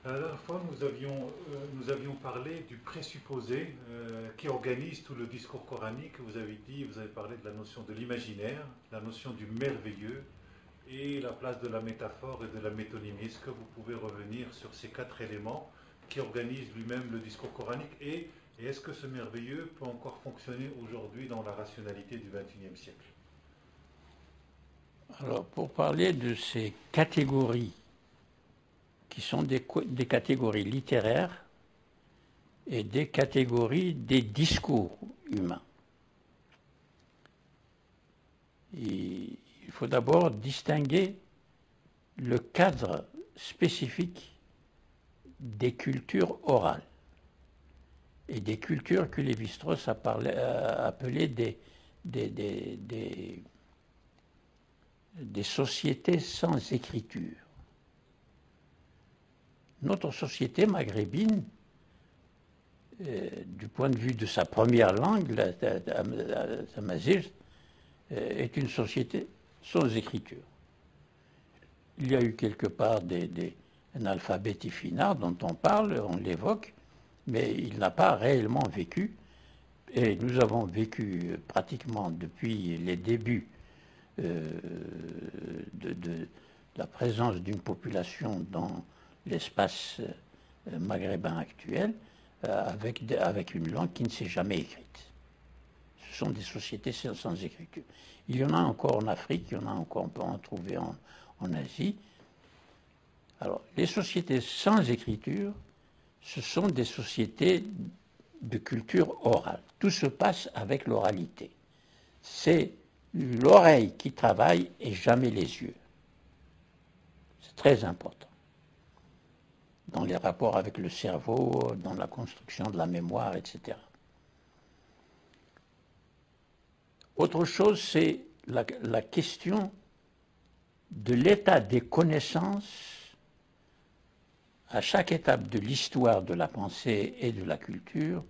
La dernière fois, nous avions parlé du présupposé qui organise tout le discours coranique. Vous avez parlé de la notion de l'imaginaire, la notion du merveilleux et la place de la métaphore et de la métonymie. Est-ce que vous pouvez revenir sur ces quatre éléments qui organisent lui-même le discours coranique et est-ce que ce merveilleux peut encore fonctionner aujourd'hui dans la rationalité du XXIe siècle? Alors, pour parler de ces catégories, qui sont des catégories littéraires et des catégories des discours humains, il faut d'abord distinguer le cadre spécifique des cultures orales et des cultures que Lévi-Strauss appelait des sociétés sans écriture. Notre société maghrébine, du point de vue de sa première langue, la Tamazight, est une société sans écriture. Il y a eu quelque part un alphabet tifina dont on parle, on l'évoque, mais il n'a pas réellement vécu. Et nous avons vécu pratiquement depuis les débuts de la présence d'une population dans l'espace maghrébin actuel avec une langue qui ne s'est jamais écrite. Ce sont des sociétés sans écriture. Il y en a encore en Afrique, il y en a encore, on peut en trouver en Asie. Alors, les sociétés sans écriture, ce sont des sociétés de culture orale. Tout se passe avec l'oralité. C'est l'oreille qui travaille et jamais les yeux. C'est très important. Dans les rapports avec le cerveau, dans la construction de la mémoire, etc. Autre chose, c'est la question de l'état des connaissances à chaque étape de l'histoire de la pensée et de la culture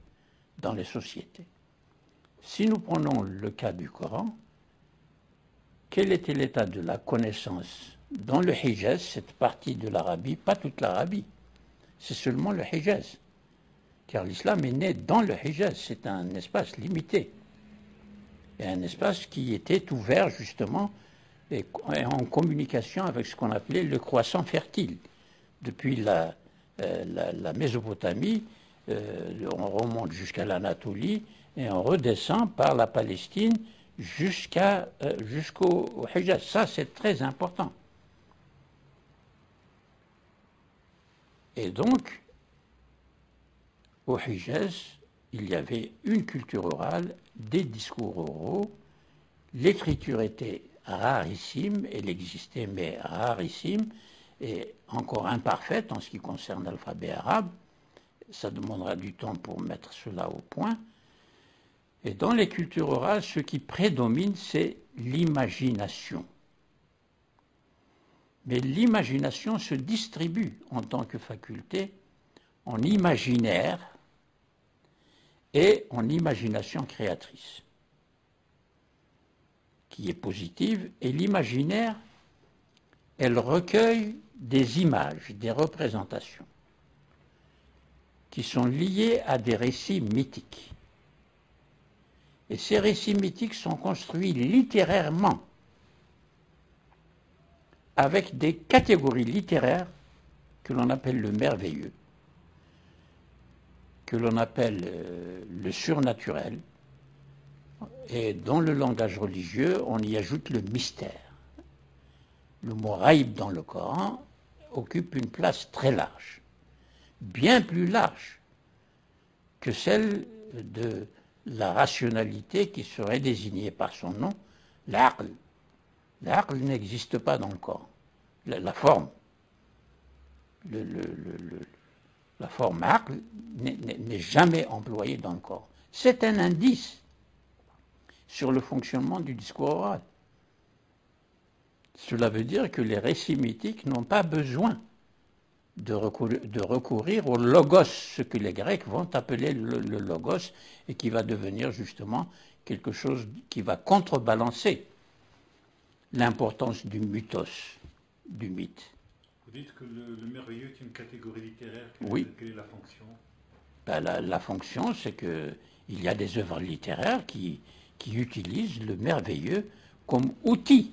dans les sociétés. Si nous prenons le cas du Coran, quel était l'état de la connaissance dans le Hijaz, cette partie de l'Arabie, pas toute l'Arabie, c'est seulement le Hijaz, car l'islam est né dans le Hijaz, c'est un espace limité, et un espace qui était ouvert justement et en communication avec ce qu'on appelait le croissant fertile. Depuis la Mésopotamie, on remonte jusqu'à l'Anatolie et on redescend par la Palestine jusqu'au Hijaz. Ça, c'est très important. Et donc, au Hijaz, il y avait une culture orale, des discours oraux, l'écriture était rarissime, elle existait mais rarissime, et encore imparfaite en ce qui concerne l'alphabet arabe. Ça demandera du temps pour mettre cela au point. Et dans les cultures orales, ce qui prédomine, c'est l'imagination. Mais l'imagination se distribue en tant que faculté en imaginaire et en imagination créatrice, qui est positive. Et l'imaginaire, elle recueille des images, des représentations, qui sont liées à des récits mythiques. Et ces récits mythiques sont construits littérairement avec des catégories littéraires que l'on appelle le merveilleux, que l'on appelle le surnaturel, et dans le langage religieux, on y ajoute le mystère. Le mot raïb dans le Coran occupe une place très large, bien plus large que celle de la rationalité qui serait désignée par son nom, l'aql. L'aql n'existe pas dans le Coran. La forme, la forme aql n'est jamais employée dans le Coran. C'est un indice sur le fonctionnement du discours oral. Cela veut dire que les récits mythiques n'ont pas besoin de recourir au logos, ce que les Grecs vont appeler le logos, et qui va devenir justement quelque chose qui va contrebalancer l'importance du mythos, du mythe. Vous Vous dites que le merveilleux est une catégorie littéraire. Oui. Quelle est la fonction? Ben, la fonction, c'est qu'il y a des œuvres littéraires qui utilisent le merveilleux comme outil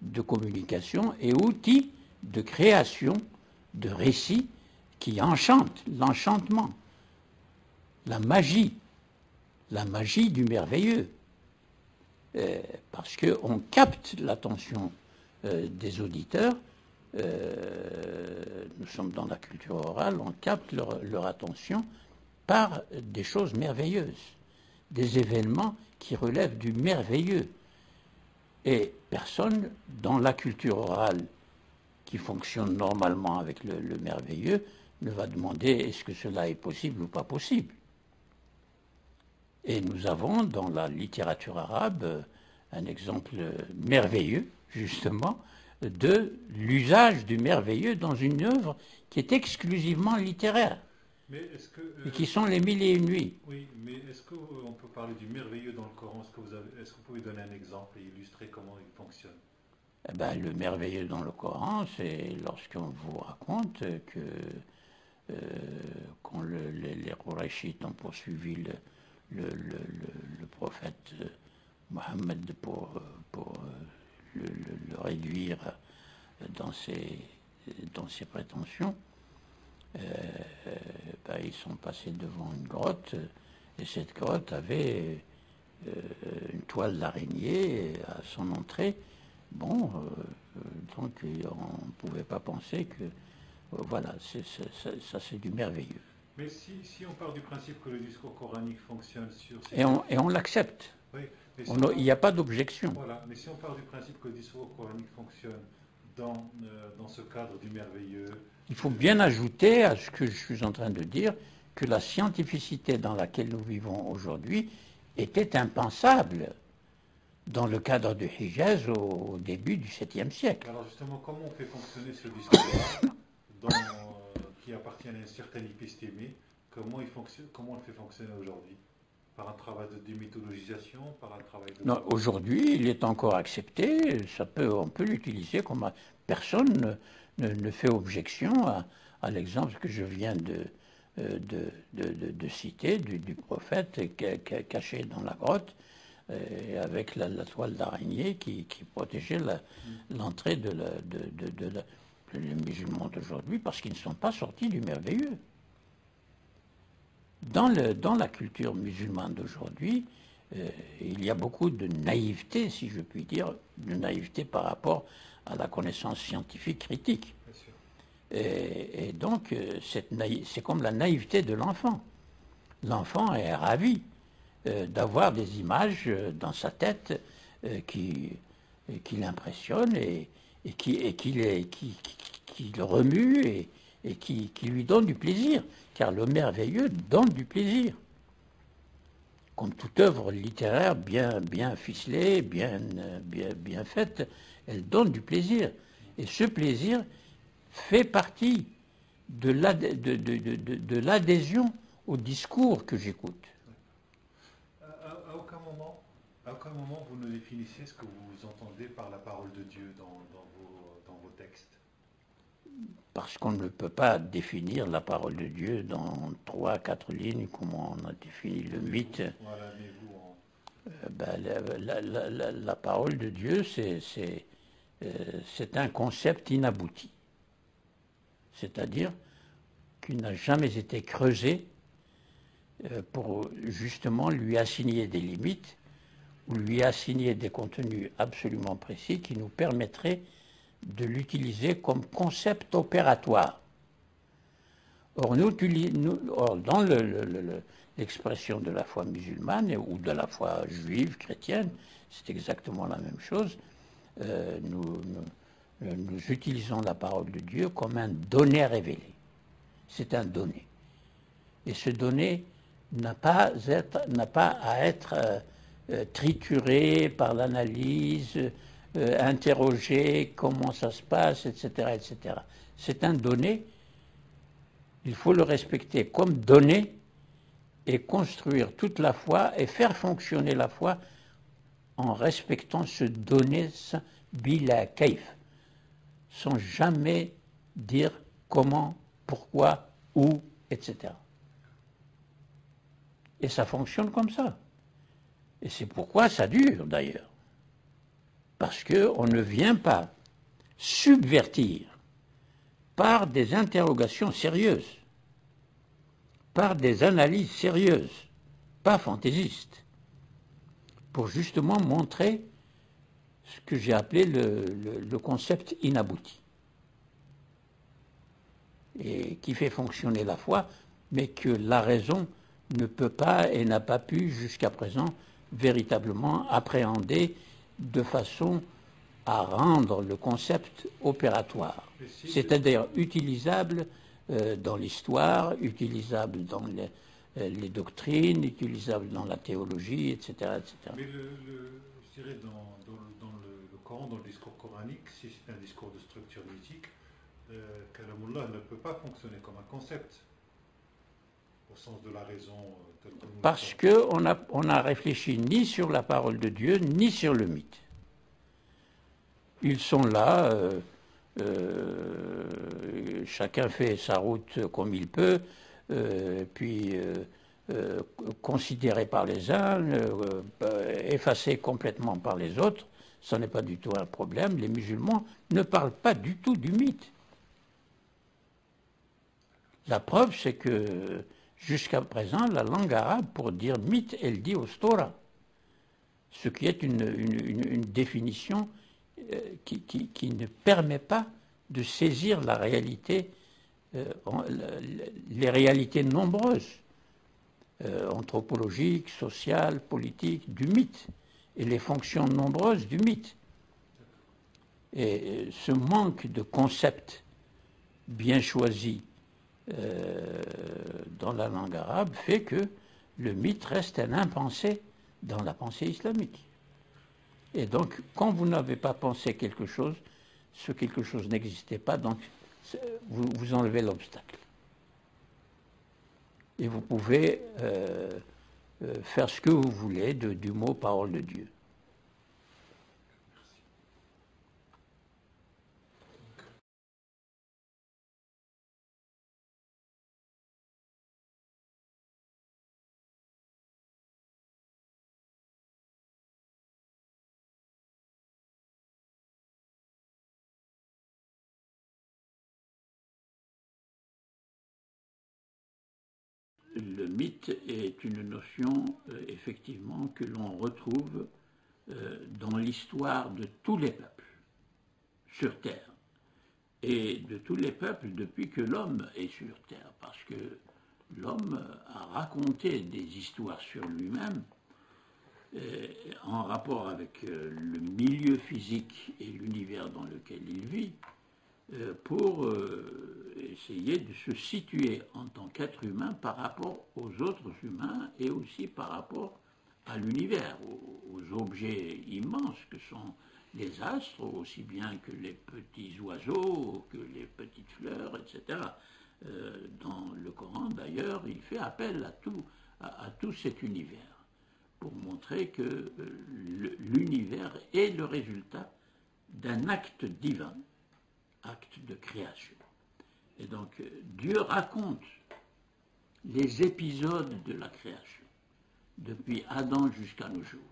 de communication et outil de création de récits qui enchantent, l'enchantement, la magie du merveilleux. Parce qu'on capte l'attention des auditeurs, nous sommes dans la culture orale, on capte leur attention par des choses merveilleuses, des événements qui relèvent du merveilleux. Et personne dans la culture orale qui fonctionne normalement avec le merveilleux ne va demander est-ce que cela est possible ou pas possible. Et nous avons dans la littérature arabe un exemple merveilleux, justement, de l'usage du merveilleux dans une œuvre qui est exclusivement littéraire. Mais est-ce que, et qui sont les mille et une nuits. Oui, mais est-ce qu'on peut parler du merveilleux dans le Coran? Est-ce que vous pouvez donner un exemple et illustrer comment il fonctionne? Eh ben, le merveilleux dans le Coran, c'est lorsqu'on vous raconte que quand les Qurayshites ont poursuivi le prophète Mohammed pour le réduire dans ses prétentions, ben, ils sont passés devant une grotte et cette grotte avait une toile d'araignée à son entrée. Bon, donc on ne pouvait pas penser que voilà, ça c'est du merveilleux. Mais si on part du principe que le discours coranique fonctionne sur... Et on l'accepte. Oui, il n'y a pas d'objection. Voilà, mais si on part du principe que le discours coranique fonctionne dans ce cadre du merveilleux... Il faut bien ajouter à ce que je suis en train de dire que la scientificité dans laquelle nous vivons aujourd'hui était impensable dans le cadre du Hijaz au début du 7e siècle. Alors justement, comment on fait fonctionner ce discours-là qui appartient à une certaine épistémie, comment on le fait fonctionner aujourd'hui? Par un travail de démythologisation, par un travail de... Non, aujourd'hui, il est encore accepté, on peut l'utiliser comme... Personne ne fait objection à l'exemple que je viens de citer du prophète caché dans la grotte, avec la toile d'araignée qui protégeait l'entrée les musulmans d'aujourd'hui parce qu'ils ne sont pas sortis du merveilleux. Dans la culture musulmane d'aujourd'hui, il y a beaucoup de naïveté, si je puis dire, de naïveté par rapport à la connaissance scientifique critique. Et donc, c'est comme la naïveté de l'enfant. L'enfant est ravi d'avoir des images dans sa tête qui l'impressionnent et qui le remuent et qui lui donnent du plaisir, car le merveilleux donne du plaisir. Comme toute œuvre littéraire bien ficelée, bien faite, elle donne du plaisir. Et ce plaisir fait partie de l'adhésion au discours que j'écoute. À aucun moment vous ne définissez ce que vous entendez par la parole de Dieu dans vos textes. Parce qu'on ne peut pas définir la parole de Dieu dans 3-4 lignes, comme on a défini le mythe. Voilà, mais vous la parole de Dieu, c'est un concept inabouti. C'est-à-dire qu'il n'a jamais été creusé pour justement lui assigner des limites ou lui assigner des contenus absolument précis qui nous permettraient de l'utiliser comme concept opératoire. Or, dans l'expression de la foi musulmane ou de la foi juive, chrétienne, c'est exactement la même chose. Nous utilisons la parole de Dieu comme un donné révélé. C'est un donné. Et ce donné n'a pas à être trituré par l'analyse, interroger comment ça se passe, etc., etc. C'est un donné, il faut le respecter comme donné et construire toute la foi et faire fonctionner la foi en respectant ce donné bila kaif, sans jamais dire comment, pourquoi, où, etc. Et ça fonctionne comme ça. Et c'est pourquoi ça dure d'ailleurs. Parce qu'on ne vient pas subvertir par des interrogations sérieuses, par des analyses sérieuses, pas fantaisistes, pour justement montrer ce que j'ai appelé le concept inabouti, et qui fait fonctionner la foi, mais que la raison ne peut pas et n'a pas pu jusqu'à présent véritablement appréhender de façon à rendre le concept opératoire, c'est-à-dire utilisable dans l'histoire, utilisable dans les doctrines, utilisable dans la théologie, etc. etc. Mais je dirais dans le Coran, dans le discours coranique, si c'est un discours de structure mythique, Kalamullah ne peut pas fonctionner comme un concept, au sens de la raison. Parce qu'on a réfléchi ni sur la parole de Dieu, ni sur le mythe. Ils sont là, chacun fait sa route comme il peut, puis considéré par les uns, effacé complètement par les autres, ce n'est pas du tout un problème. Les musulmans ne parlent pas du tout du mythe. La preuve, c'est que jusqu'à présent, la langue arabe, pour dire mythe, elle dit ostora, ce qui est une définition qui ne permet pas de saisir la réalité, les réalités nombreuses, anthropologiques, sociales, politiques, du mythe, et les fonctions nombreuses du mythe. Et ce manque de concepts bien choisis dans la langue arabe fait que le mythe reste un impensé dans la pensée islamique. Et donc, quand vous n'avez pas pensé quelque chose, ce quelque chose n'existait pas, donc vous enlevez l'obstacle. Et vous pouvez faire ce que vous voulez du mot parole de Dieu. Le mythe est une notion, effectivement, que l'on retrouve dans l'histoire de tous les peuples sur Terre, et de tous les peuples depuis que l'homme est sur Terre, parce que l'homme a raconté des histoires sur lui-même en rapport avec le milieu physique et l'univers dans lequel il vit, pour essayer de se situer en tant qu'être humain par rapport aux autres humains et aussi par rapport à l'univers, aux objets immenses que sont les astres, aussi bien que les petits oiseaux, que les petites fleurs, etc. Dans le Coran, d'ailleurs, il fait appel à tout cet univers pour montrer que l'univers est le résultat d'un acte divin, acte de création. Et donc, Dieu raconte les épisodes de la création, depuis Adam jusqu'à nos jours.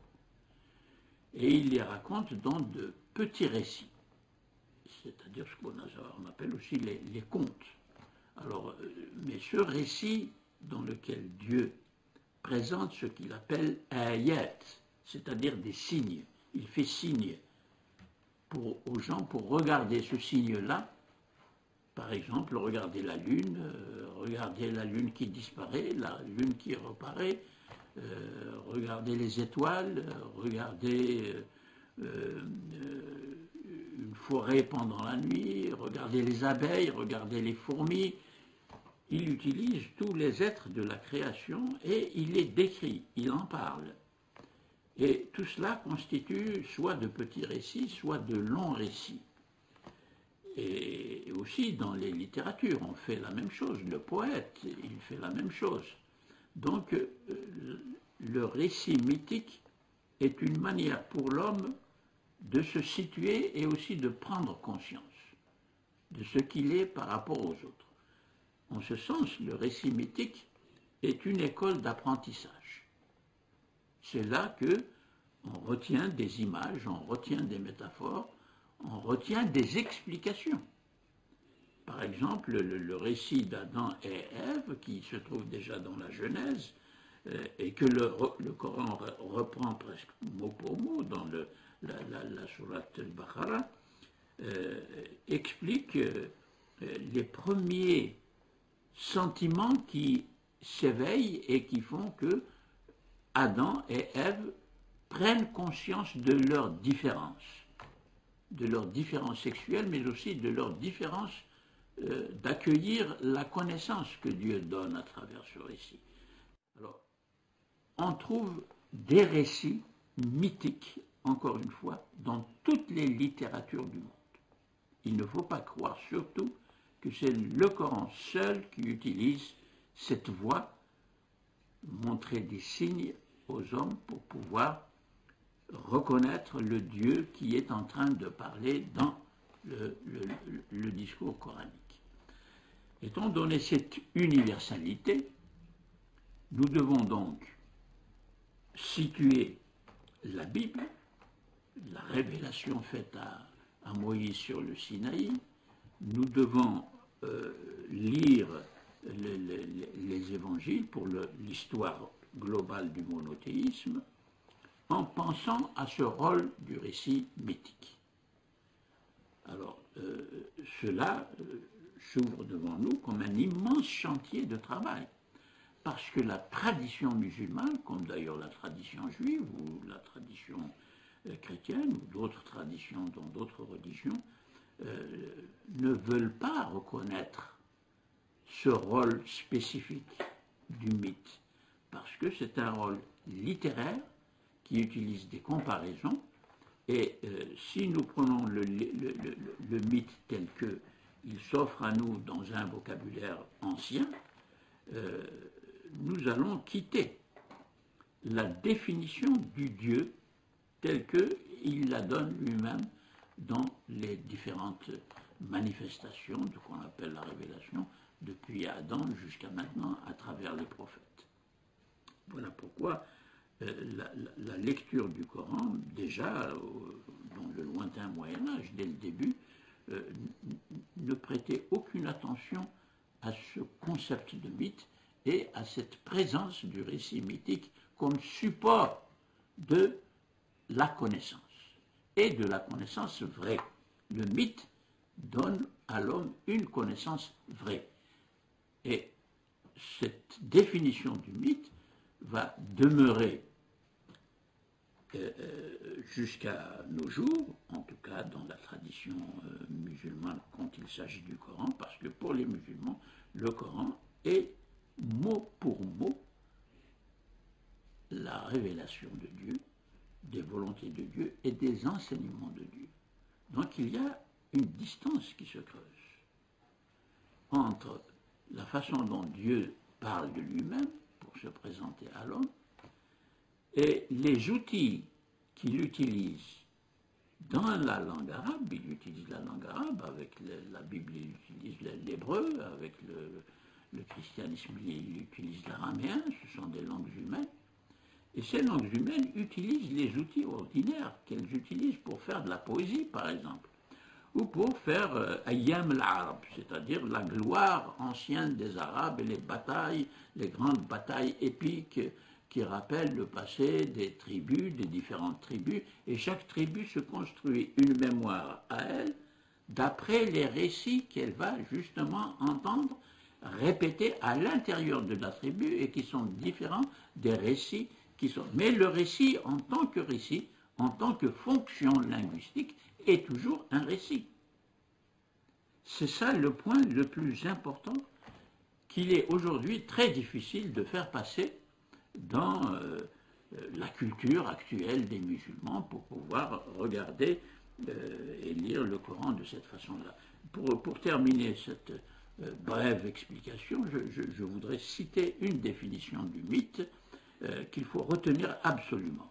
Et il les raconte dans de petits récits, c'est-à-dire ce qu'on appelle aussi les contes. Alors, mais ce récit dans lequel Dieu présente ce qu'il appelle ayat, c'est-à-dire des signes, il fait signe aux gens pour regarder ce signe-là. Par exemple, regarder la lune qui disparaît, la lune qui reparaît, regarder les étoiles, regarder une forêt pendant la nuit, regarder les abeilles, regarder les fourmis. Il utilise tous les êtres de la création et il les décrit, il en parle. Et tout cela constitue soit de petits récits, soit de longs récits. Et aussi dans les littératures, on fait la même chose. Le poète, il fait la même chose. Donc, le récit mythique est une manière pour l'homme de se situer et aussi de prendre conscience. de ce qu'il est par rapport aux autres. En ce sens, le récit mythique est une école d'apprentissage. C'est là que on retient des images, on retient des métaphores, on retient des explications. Par exemple, le récit d'Adam et Ève, qui se trouve déjà dans la Genèse, et que le Coran reprend presque mot pour mot dans la sourate al-Baqarah, explique les premiers sentiments qui s'éveillent et qui font que Adam et Ève prennent conscience de leurs différences sexuelles, mais aussi de leur différence d'accueillir la connaissance que Dieu donne à travers ce récit. Alors, on trouve des récits mythiques, encore une fois, dans toutes les littératures du monde. Il ne faut pas croire surtout que c'est le Coran seul qui utilise cette voie, montrer des signes aux hommes pour pouvoir reconnaître le Dieu qui est en train de parler dans le discours coranique. Étant donné cette universalité, nous devons donc situer la Bible, la révélation faite à Moïse sur le Sinaï. Nous devons lire les évangiles pour l'histoire globale du monothéisme en pensant à ce rôle du récit mythique. Alors, cela s'ouvre devant nous comme un immense chantier de travail, parce que la tradition musulmane, comme d'ailleurs la tradition juive ou la tradition chrétienne ou d'autres traditions dans d'autres religions, ne veulent pas reconnaître ce rôle spécifique du mythe, parce que c'est un rôle littéraire qui utilise des comparaisons, et si nous prenons le mythe tel qu'il s'offre à nous dans un vocabulaire ancien, nous allons quitter la définition du Dieu tel qu'il la donne lui-même dans les différentes manifestations de ce qu'on appelle la révélation, depuis Adam jusqu'à maintenant à travers les prophètes. Voilà pourquoi la lecture du Coran, déjà dans le lointain Moyen-Âge, dès le début, ne prêtait aucune attention à ce concept de mythe et à cette présence du récit mythique comme support de la connaissance, et de la connaissance vraie. Le mythe donne à l'homme une connaissance vraie. Et cette définition du mythe va demeurer jusqu'à nos jours, en tout cas dans la tradition musulmane quand il s'agit du Coran, parce que pour les musulmans, le Coran est mot pour mot la révélation de Dieu, des volontés de Dieu et des enseignements de Dieu. Donc il y a une distance qui se creuse entre la façon dont Dieu parle de lui-même pour se présenter à l'homme et les outils qu'il utilise dans la langue arabe. Il utilise la langue arabe, avec la Bible il utilise l'hébreu, avec le christianisme il utilise l'araméen, ce sont des langues humaines. Et ces langues humaines utilisent les outils ordinaires qu'elles utilisent pour faire de la poésie, par exemple, ou pour faire Ayyam al-Arab, c'est-à-dire la gloire ancienne des Arabes et les batailles, les grandes batailles épiques qui rappellent le passé des tribus, des différentes tribus, et chaque tribu se construit une mémoire à elle, d'après les récits qu'elle va justement entendre répétés à l'intérieur de la tribu et qui sont différents des récits mais le récit, en tant que fonction linguistique, est toujours un récit. C'est ça le point le plus important qu'il est aujourd'hui très difficile de faire passer dans la culture actuelle des musulmans pour pouvoir regarder et lire le Coran de cette façon-là. Pour terminer cette brève explication, je voudrais citer une définition du mythe qu'il faut retenir absolument.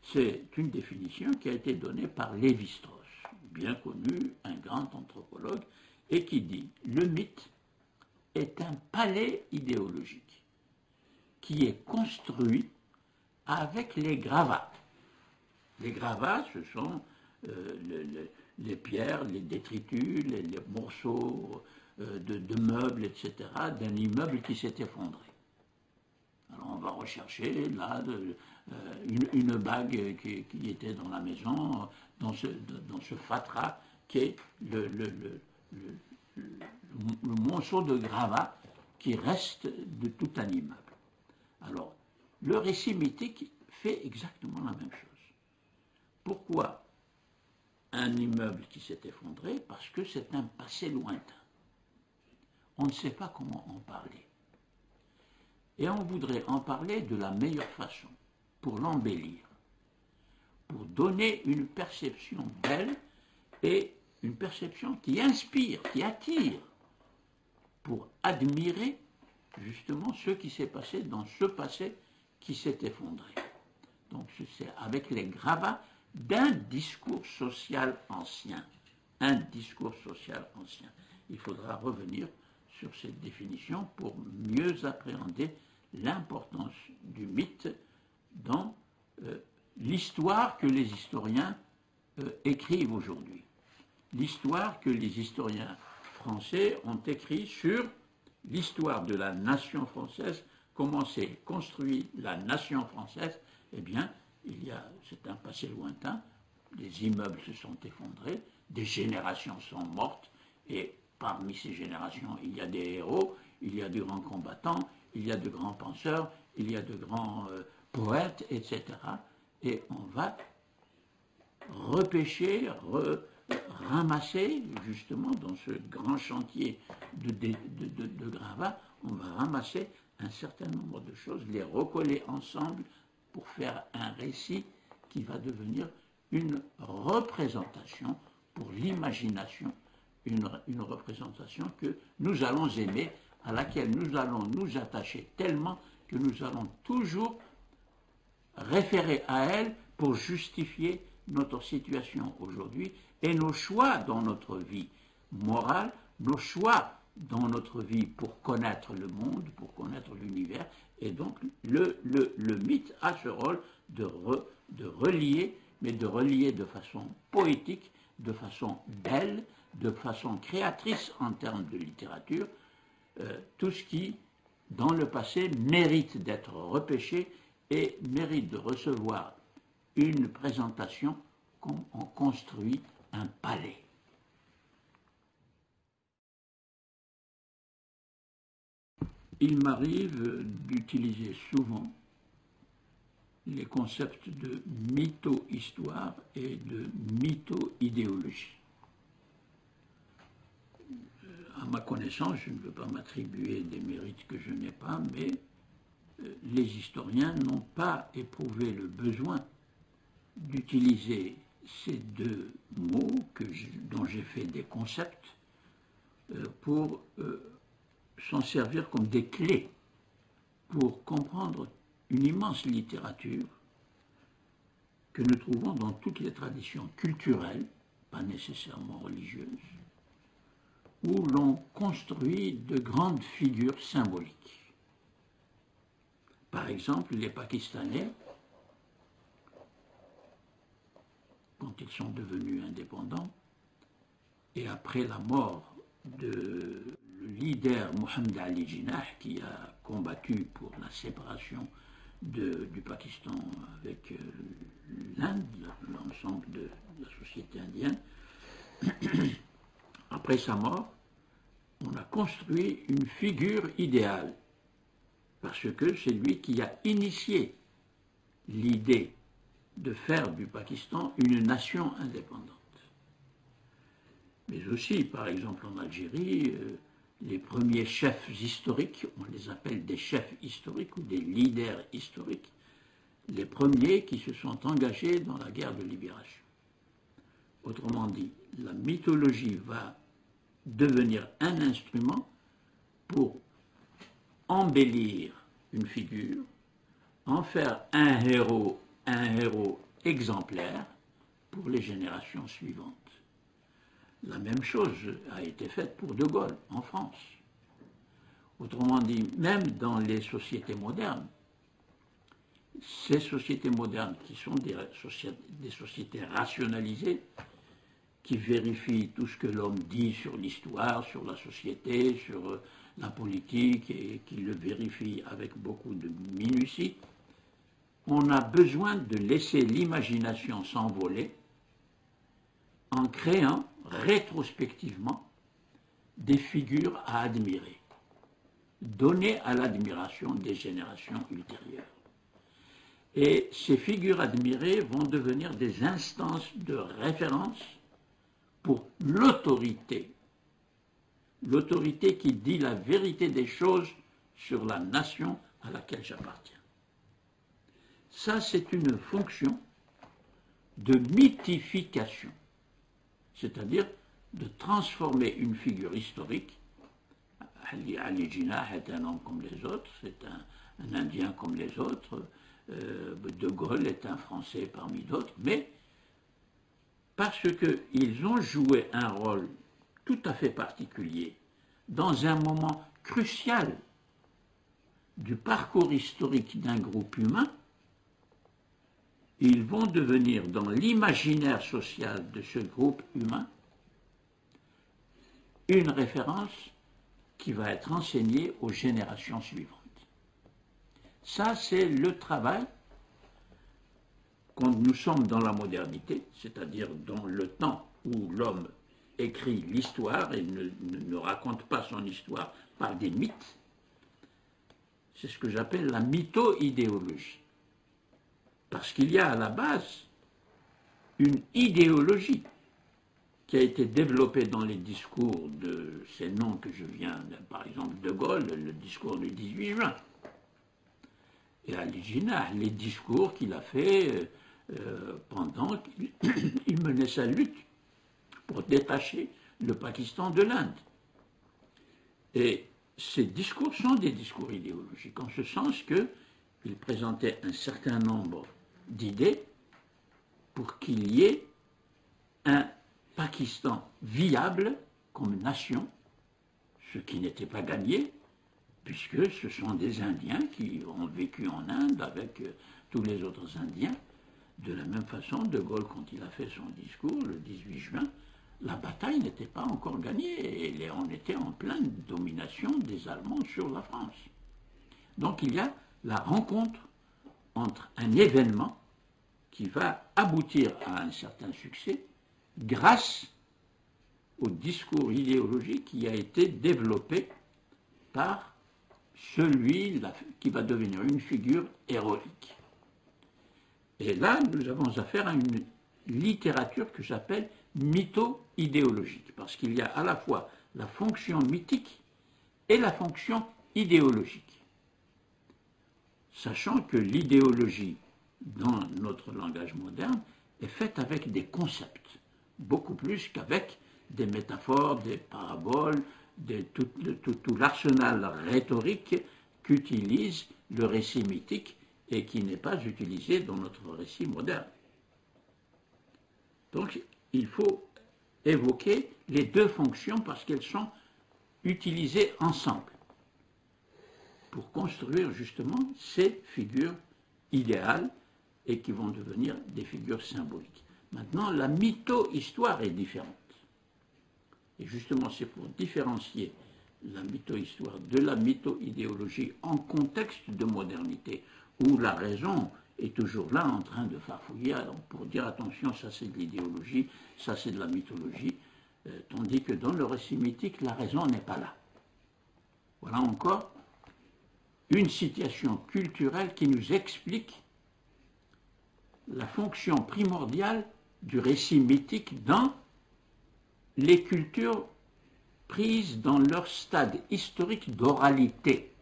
C'est une définition qui a été donnée par Lévi-Strauss, bien connu, un grand anthropologue, et qui dit « Le mythe est un palais idéologique qui est construit avec les gravats. » Les gravats, ce sont les pierres, les détritus, les morceaux de meubles, etc., d'un immeuble qui s'est effondré. Alors on va rechercher là une bague qui était dans la maison, dans ce fatras qui est le monceau de gravats qui reste de tout un immeuble. Alors, le récit mythique fait exactement la même chose. Pourquoi un immeuble qui s'est effondré? Parce que c'est un passé lointain. On ne sait pas comment en parler. Et on voudrait en parler de la meilleure façon, pour l'embellir, pour donner une perception belle et une perception qui inspire, qui attire, pour admirer justement ce qui s'est passé dans ce passé qui s'est effondré. Donc c'est avec les gravats d'un discours social ancien. Un discours social ancien. Il faudra revenir sur cette définition pour mieux appréhender l'importance du mythe dans l'histoire que les historiens écrivent aujourd'hui. L'histoire que les historiens français ont écrite sur l'histoire de la nation française, comment s'est construite la nation française. Eh bien, c'est un passé lointain, des immeubles se sont effondrés, des générations sont mortes, et parmi ces générations, il y a des héros, il y a de grands combattants, il y a de grands penseurs, il y a de grands poètes, etc. Et on va repêcher, ramasser, justement, dans ce grand chantier de gravats, on va ramasser un certain nombre de choses, les recoller ensemble pour faire un récit qui va devenir une représentation pour l'imagination, une représentation que nous allons aimer, à laquelle nous allons nous attacher tellement que nous allons toujours référer à elle pour justifier notre situation aujourd'hui et nos choix dans notre vie morale, nos choix dans notre vie pour connaître le monde, pour connaître l'univers. Et donc le mythe a ce rôle de relier, mais de relier de façon poétique, de façon belle, de façon créatrice en termes de littérature, tout ce qui, dans le passé, mérite d'être repêché et mérite de recevoir une présentation comme on construit un palais. Il m'arrive d'utiliser souvent les concepts de mytho-histoire et de mytho-idéologie. À ma connaissance, je ne veux pas m'attribuer des mérites que je n'ai pas, mais les historiens n'ont pas éprouvé le besoin d'utiliser ces deux mots dont j'ai fait des concepts pour s'en servir comme des clés pour comprendre une immense littérature que nous trouvons dans toutes les traditions culturelles, pas nécessairement religieuses, où l'on construit de grandes figures symboliques. Par exemple, les Pakistanais, quand ils sont devenus indépendants, et après la mort de le leader Mohammed Ali Jinnah, qui a combattu pour la séparation du Pakistan avec l'Inde, l'ensemble de la société indienne, après sa mort, on a construit une figure idéale, parce que c'est lui qui a initié l'idée de faire du Pakistan une nation indépendante. Mais aussi, par exemple, en Algérie, les premiers chefs historiques, on les appelle des chefs historiques ou des leaders historiques, les premiers qui se sont engagés dans la guerre de libération. Autrement dit, la mythologie va devenir un instrument pour embellir une figure, en faire un héros exemplaire pour les générations suivantes. La même chose a été faite pour De Gaulle en France. Autrement dit, même dans les sociétés modernes, ces sociétés modernes qui sont des sociétés rationalisées, qui vérifient tout ce que l'homme dit sur l'histoire, sur la société, sur la politique, et qui le vérifient avec beaucoup de minutie, on a besoin de laisser l'imagination s'envoler en créant rétrospectivement des figures à admirer, données à l'admiration des générations ultérieures. Et ces figures admirées vont devenir des instances de référence pour l'autorité qui dit la vérité des choses sur la nation à laquelle j'appartiens. Ça, c'est une fonction de mythification, c'est-à-dire de transformer une figure historique. Ali Jinnah est un homme comme les autres, c'est un Indien comme les autres, De Gaulle est un Français parmi d'autres, mais parce qu'ils ont joué un rôle tout à fait particulier dans un moment crucial du parcours historique d'un groupe humain, ils vont devenir dans l'imaginaire social de ce groupe humain une référence qui va être enseignée aux générations suivantes. Ça, c'est le travail quand nous sommes dans la modernité, c'est-à-dire dans le temps où l'homme écrit l'histoire et ne raconte pas son histoire par des mythes. C'est ce que j'appelle la mytho-idéologie. Parce qu'il y a à la base une idéologie qui a été développée dans les discours de ces noms que je viens, par exemple De Gaulle, le discours du 18 juin. Et Ali Jinnah, les discours qu'il a fait pendant qu'il menait sa lutte pour détacher le Pakistan de l'Inde. Et ces discours sont des discours idéologiques, en ce sens qu'ils présentaient un certain nombre d'idées pour qu'il y ait un Pakistan viable comme nation, ce qui n'était pas gagné, puisque ce sont des Indiens qui ont vécu en Inde avec tous les autres Indiens. De la même façon, De Gaulle, quand il a fait son discours le 18 juin, la bataille n'était pas encore gagnée et on était en pleine domination des Allemands sur la France. Donc il y a la rencontre entre un événement qui va aboutir à un certain succès grâce au discours idéologique qui a été développé par celui qui va devenir une figure héroïque. Et là, nous avons affaire à une littérature que j'appelle mytho-idéologique, parce qu'il y a à la fois la fonction mythique et la fonction idéologique. Sachant que l'idéologie, dans notre langage moderne, est faite avec des concepts, beaucoup plus qu'avec des métaphores, des paraboles, tout l'arsenal rhétorique qu'utilise le récit mythique et qui n'est pas utilisé dans notre récit moderne. Donc, il faut évoquer les deux fonctions parce qu'elles sont utilisées ensemble pour construire justement ces figures idéales et qui vont devenir des figures symboliques. Maintenant, la mytho-histoire est différente. Et justement, c'est pour différencier la mytho-histoire de la mytho-idéologie en contexte de modernité, où la raison est toujours là en train de farfouiller pour dire attention, ça c'est de l'idéologie, ça c'est de la mythologie, tandis que dans le récit mythique, la raison n'est pas là. Voilà encore une situation culturelle qui nous explique la fonction primordiale du récit mythique dans les cultures prises dans leur stade historique d'oralité.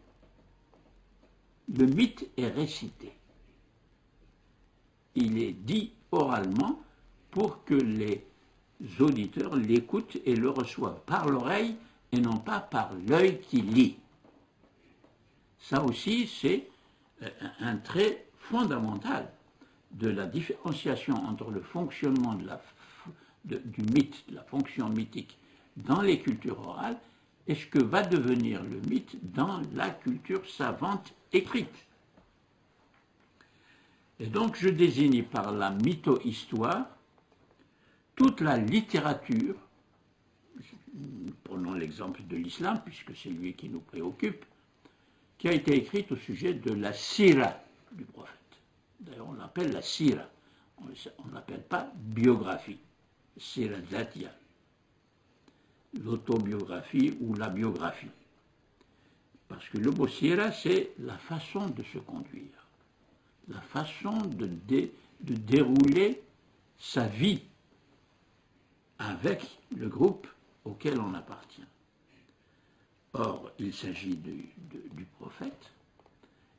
Le mythe est récité. Il est dit oralement pour que les auditeurs l'écoutent et le reçoivent par l'oreille et non pas par l'œil qui lit. Ça aussi, c'est un trait fondamental de la différenciation entre le fonctionnement du mythe, de la fonction mythique dans les cultures orales, et ce que va devenir le mythe dans la culture savante écrite. Et donc je désigne par la mytho-histoire toute la littérature, prenons l'exemple de l'islam, puisque c'est lui qui nous préoccupe, qui a été écrite au sujet de la sira du prophète. D'ailleurs, on l'appelle la sira. On ne l'appelle pas biographie, sira zatia, l'autobiographie ou la biographie. Parce que le mot sira, c'est la façon de se conduire, la façon de dérouler sa vie avec le groupe auquel on appartient. Or, il s'agit du prophète,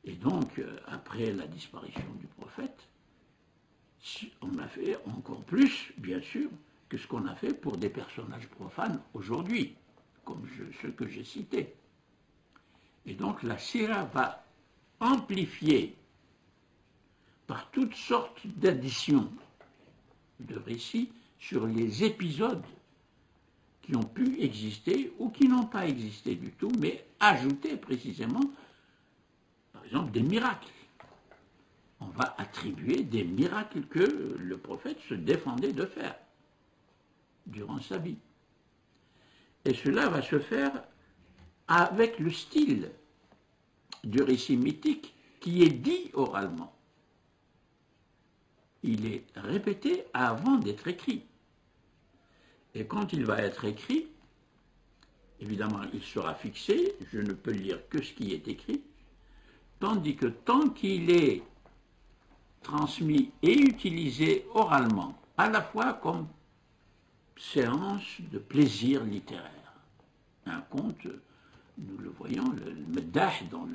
et donc, après la disparition du prophète, on a fait encore plus, bien sûr, que ce qu'on a fait pour des personnages profanes aujourd'hui, comme ceux que j'ai cités. Et donc, la sira va amplifier par toutes sortes d'additions de récits sur les épisodes qui ont pu exister ou qui n'ont pas existé du tout, mais ajouter précisément, par exemple, des miracles. On va attribuer des miracles que le prophète se défendait de faire durant sa vie. Et cela va se faire avec le style du récit mythique qui est dit oralement. Il est répété avant d'être écrit. Et quand il va être écrit, évidemment, il sera fixé, je ne peux lire que ce qui est écrit, tandis que tant qu'il est transmis et utilisé oralement, à la fois comme séance de plaisir littéraire. Un conte, nous le voyons, le meddah dans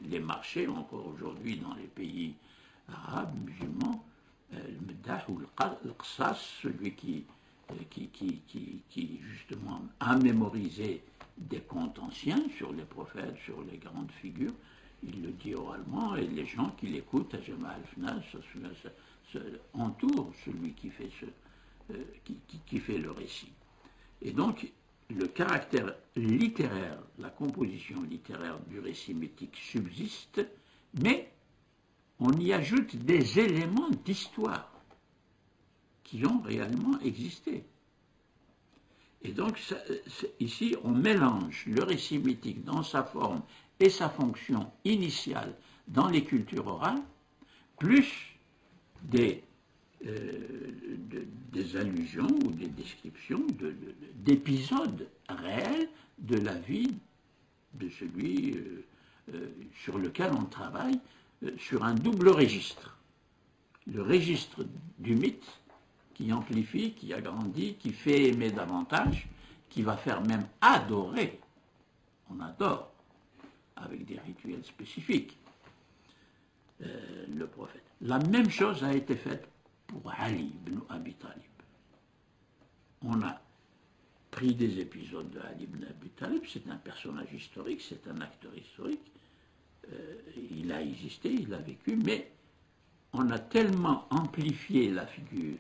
les marchés, encore aujourd'hui dans les pays arabes, musulmans, le meddah ou le qasas, celui qui justement a mémorisé des contes anciens sur les prophètes, sur les grandes figures, il le dit oralement, et les gens qui l'écoutent à Jama al-Fnas entourent celui qui fait, qui fait le récit. Et donc, le caractère littéraire, la composition littéraire du récit mythique subsiste, mais on y ajoute des éléments d'histoire qui ont réellement existé. Et donc, ici, on mélange le récit mythique dans sa forme et sa fonction initiale dans les cultures orales, plus des allusions ou des descriptions d'épisodes réels de la vie de celui sur lequel on travaille sur un double registre. Le registre du mythe, qui amplifie, qui agrandit, qui fait aimer davantage, qui va faire même adorer. On adore, avec des rituels spécifiques, le prophète. La même chose a été faite pour Ali ibn Abi Talib. On a pris des épisodes de Ali ibn Abi Talib, c'est un personnage historique, c'est un acteur historique, il a existé, il a vécu, mais on a tellement amplifié la figure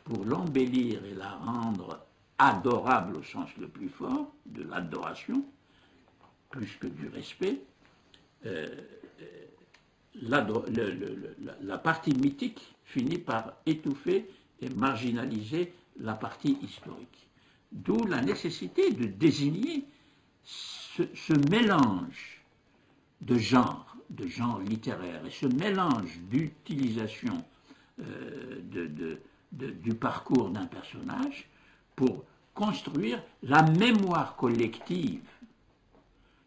pour l'embellir et la rendre adorable au sens le plus fort, de l'adoration, plus que du respect, la partie mythique finit par étouffer et marginaliser la partie historique. D'où la nécessité de désigner ce mélange de genres littéraires et ce mélange d'utilisation du parcours d'un personnage pour construire la mémoire collective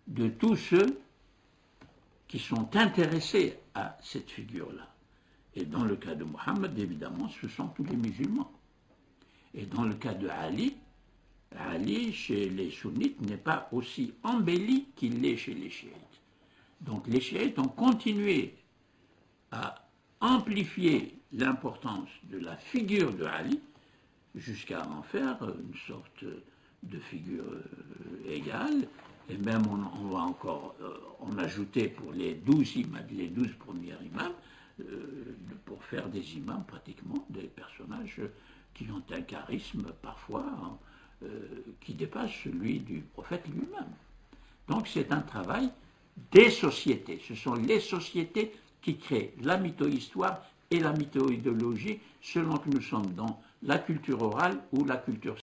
de tous ceux qui sont intéressés à cette figure-là. Et dans le cas de Mohammed, évidemment, ce sont tous les musulmans. Et dans le cas de Ali, chez les sunnites, n'est pas aussi embelli qu'il l'est chez les chiites. Donc les chiites ont continué à amplifier l'importance de la figure de Ali jusqu'à en faire une sorte de figure égale, et même on va encore en ajouter pour les 12 premiers imams, pour faire des imams pratiquement des personnages qui ont un charisme parfois qui dépasse celui du prophète lui-même. Donc c'est un travail des sociétés. Ce sont les sociétés qui créent la mytho-histoire et la mytho-idéologie selon que nous sommes dans la culture orale ou la culture